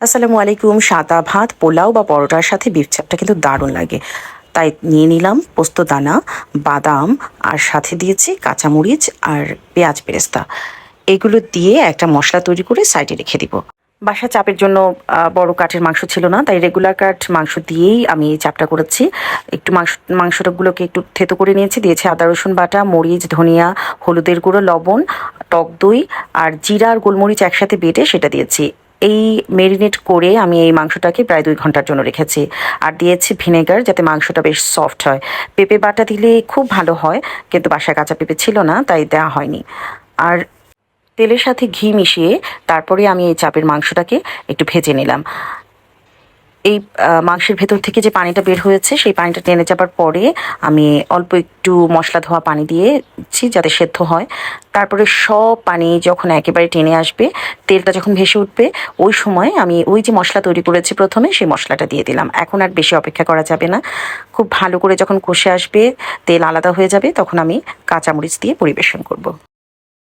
আসসালামু আলাইকুম। সাদা ভাত, পোলাও বা পরোটার সাথে বিফ চাপটা কিন্তু দারুণ লাগে। তাই নিয়ে নিলাম পোস্ত দানা, বাদাম আর সাথে দিয়েছি কাঁচামরিচ আর পেঁয়াজ বেরেস্তা। এগুলো দিয়ে একটা মশলা তৈরি করে সাইডে রেখে দিব। বাসা চাপের জন্য বড় কাঠের মাংস ছিল না, তাই রেগুলার কাঠ মাংস দিয়েই আমি এই চাপটা করেছি। একটু মাংসটাগুলোকে একটু থেতো করে নিয়েছি, দিয়েছি আদা রসুন বাটা, মরিচ, ধনিয়া, হলুদের গুঁড়ো, লবণ, টক দই আর জিরা আর গোলমরিচ একসাথে বেটে সেটা দিয়েছি। এই মেরিনেট করে আমি এই মাংসটাকে প্রায় 2 ঘন্টার জন্য রেখেছি। আর দিয়েছি ভিনেগার, যাতে মাংসটা বেশ সফট হয়। পেঁপে বাটা দিলে খুব ভালো হয়, কিন্তু বাসায় কাঁচা পেঁপে ছিল না, তাই দেওয়া হয়নি। আর তেলের সাথে ঘি মিশিয়ে তারপরে আমি এই চাপের মাংসটাকে একটু ভেজে নিলাম। এই মাংসের ভেতর থেকে যে পানিটা বের হয়েছে, সেই পানিটা টেনে যাবার পরে আমি অল্প একটু মশলা ধোয়া পানি দিয়েছি যাতে সেদ্ধ হয়। তারপরে সব পানি যখন একেবারে টেনে আসবে, তেলটা যখন ভেসে উঠবে, ওই সময় আমি ওই যে মশলা তৈরি করেছি প্রথমে, সেই মশলাটা দিয়ে দিলাম। এখন আর বেশি অপেক্ষা করা যাবে না। খুব ভালো করে যখন কষে আসবে, তেল আলাদা হয়ে যাবে, তখন আমি কাঁচামরিচ দিয়ে পরিবেশন করব।